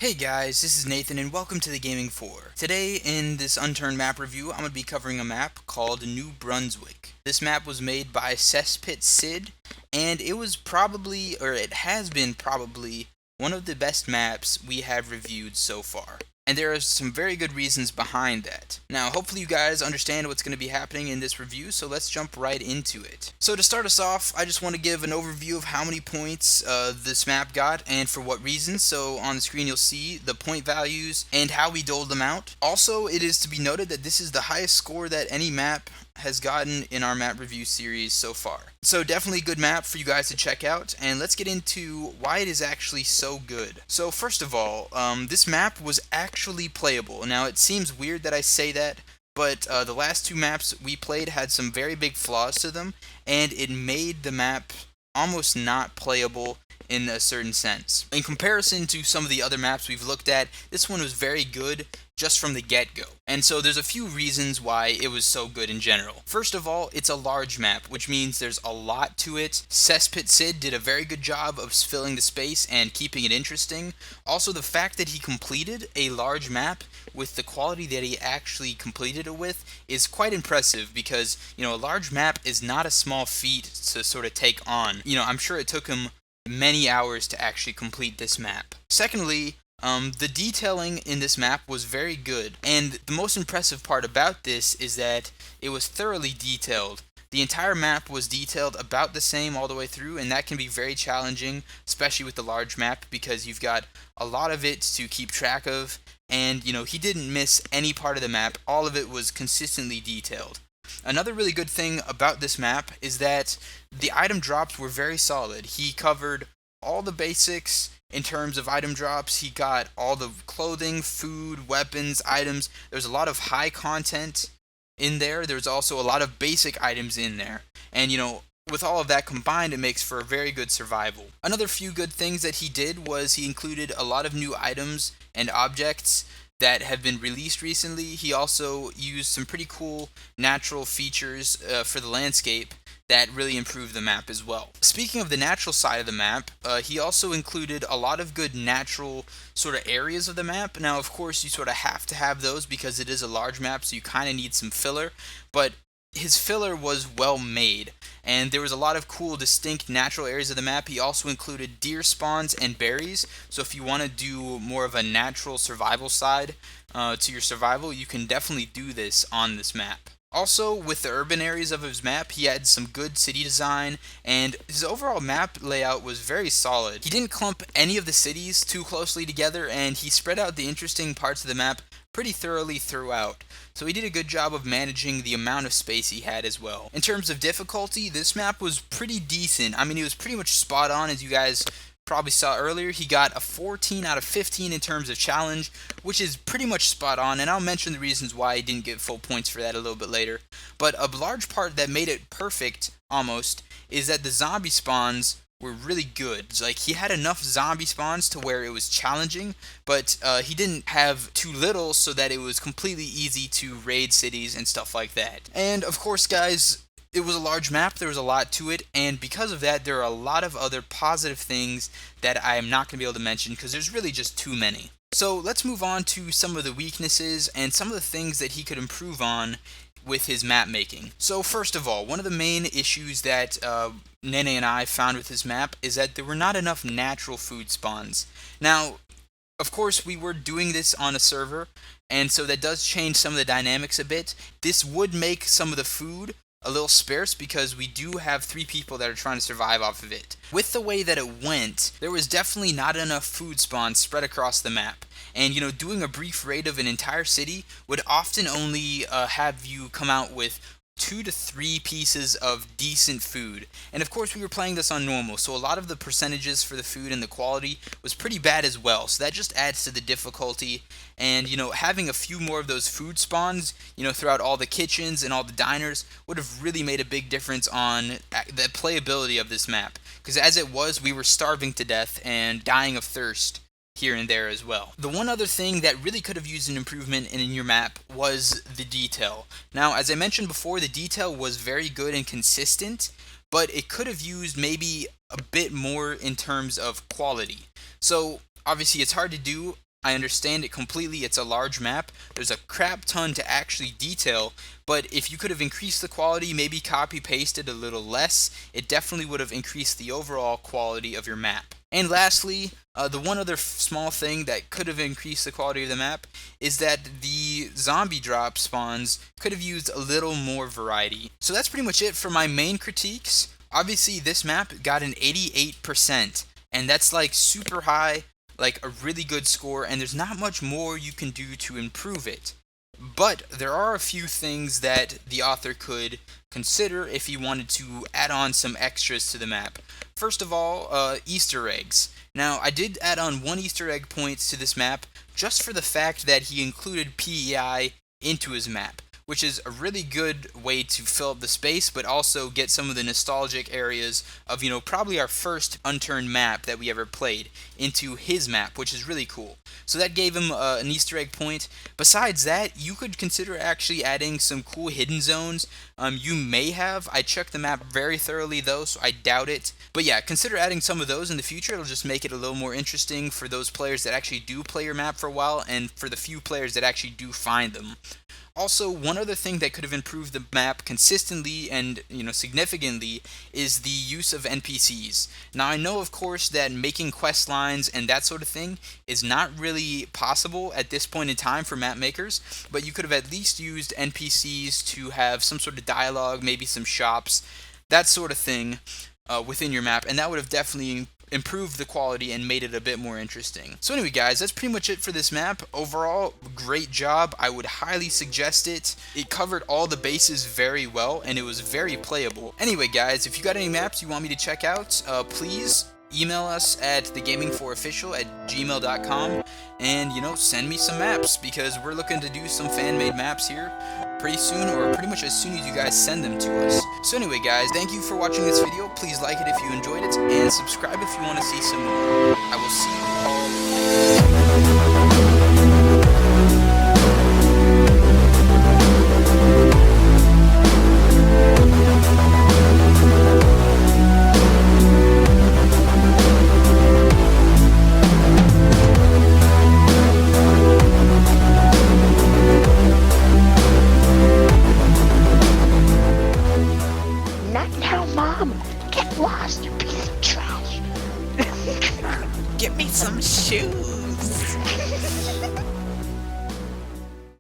Hey guys, this is Nathan and welcome to the Gaming 4. Today in this Unturned map review, I'm going to be covering a map called New Brunswick. This map was made by Cesspitsid and it was probably, or it has been probably, one of the best maps we have reviewed so far. And there are some very good reasons behind that. Now, hopefully you guys understand what's going to be happening in this review, so let's jump right into it. So to start us off, I just want to give an overview of how many points this map got and for what reasons. So on the screen you'll see the point values and how we doled them out. Also, it is to be noted that this is the highest score that any map has gotten in our map review series so far. So definitely a good map for you guys to check out, and let's get into why it is actually so good. So first of all, this map was actually playable. Now it seems weird that I say that, but the last two maps we played had some very big flaws to them, and it made the map almost not playable in a certain sense. In comparison to some of the other maps we've looked at, this one was very good just from the get-go. And so there's a few reasons why it was so good in general. First of all, it's a large map, which means there's a lot to it. Cesspitsid did a very good job of filling the space and keeping it interesting. Also, the fact that he completed a large map with the quality that he actually completed it with is quite impressive because, a large map is not a small feat to sort of take on. I'm sure it took him many hours to actually complete this map. Secondly, the detailing in this map was very good, and the most impressive part about this is that it was thoroughly detailed. The entire map was detailed about the same all the way through, and that can be very challenging, especially with the large map, because you've got a lot of it to keep track of, and he didn't miss any part of the map. All of it was consistently detailed. Another really good thing about this map is that the item drops were very solid. He covered all the basics in terms of item drops. He got all the clothing, food, weapons, items. There's a lot of high content in there. There's also a lot of basic items in there. And with all of that combined, it makes for a very good survival. Another few good things that he did was he included a lot of new items and objects that have been released recently. He also used some pretty cool natural features for the landscape that really improved the map as well. Speaking of the natural side of the map, he also included a lot of good natural sort of areas of the map. Now, of course, you sort of have to have those because it is a large map, so you kind of need some filler, but his filler was well made, and there was a lot of cool, distinct natural areas of the map. He also included deer spawns and berries, so if you want to do more of a natural survival side to your survival, you can definitely do this on this map. Also, with the urban areas of his map, he had some good city design, and his overall map layout was very solid. He didn't clump any of the cities too closely together, and he spread out the interesting parts of the map pretty thoroughly throughout. So he did a good job of managing the amount of space he had as well. In terms of difficulty, this map was pretty decent. I mean, it was pretty much spot on, as you guys probably saw earlier. He got a 14 out of 15 in terms of challenge, which is pretty much spot on, and I'll mention the reasons why he didn't get full points for that a little bit later. But a large part that made it perfect, almost, is that the zombie spawns were really good. Like, he had enough zombie spawns to where it was challenging, but he didn't have too little so that it was completely easy to raid cities and stuff like that. And of course, guys, it was a large map, there was a lot to it, and because of that, there are a lot of other positive things that I am not going to be able to mention because there's really just too many. So let's move on to some of the weaknesses and some of the things that he could improve on with his map making. So first of all, one of the main issues that Nene and I found with his map is that there were not enough natural food spawns. Now, of course, we were doing this on a server, and so that does change some of the dynamics a bit. This would make some of the food a little sparse because we do have 3 people that are trying to survive off of it. With the way that it went, there was definitely not enough food spawns spread across the map. And doing a brief raid of an entire city would often only have you come out with 2 to 3 pieces of decent food. And of course, we were playing this on normal, so a lot of the percentages for the food and the quality was pretty bad as well. So that just adds to the difficulty. And having a few more of those food spawns throughout all the kitchens and all the diners would have really made a big difference on the playability of this map, because as it was, we were starving to death and dying of thirst here and there as well. The one other thing that really could have used an improvement in your map was the detail. Now, as I mentioned before, the detail was very good and consistent, but it could have used maybe a bit more in terms of quality. So obviously it's hard to do I understand it completely. It's a large map. There's a crap ton to actually detail, but if you could have increased the quality, maybe copy pasted a little less, it definitely would have increased the overall quality of your map. And lastly, the one other small thing that could have increased the quality of the map is that the zombie drop spawns could have used a little more variety. So that's pretty much it for my main critiques. Obviously, this map got an 88%, and that's like super high, like a really good score, and there's not much more you can do to improve it. But there are a few things that the author could consider if he wanted to add on some extras to the map. First of all, Easter eggs. Now, I did add on one Easter egg point to this map just for the fact that he included PEI into his map, which is a really good way to fill up the space, but also get some of the nostalgic areas of, probably our first Unturned map that we ever played into his map, which is really cool. So that gave him an Easter egg point. Besides that, you could consider actually adding some cool hidden zones. You may have. I checked the map very thoroughly though, so I doubt it. But yeah, consider adding some of those in the future. It'll just make it a little more interesting for those players that actually do play your map for a while, and for the few players that actually do find them. Also, one other thing that could have improved the map consistently and significantly is the use of NPCs. Now, I know of course that making quest lines and that sort of thing is not really possible at this point in time for map makers, but you could have at least used NPCs to have some sort of dialogue, maybe some shops, that sort of thing within your map, and that would have definitely improved the quality and made it a bit more interesting. So anyway guys, that's pretty much it for this map. Overall, great job. I would highly suggest it. It covered all the bases very well and it was very playable. Anyway guys, if you got any maps you want me to check out, please email us at thegaming4official@gmail.com and send me some maps, because we're looking to do some fan-made maps here pretty soon, or pretty much as soon as you guys send them to us. So anyway guys, thank you for watching this video. Please like it if you enjoyed it, and subscribe if you want to see some more. I will see you all later.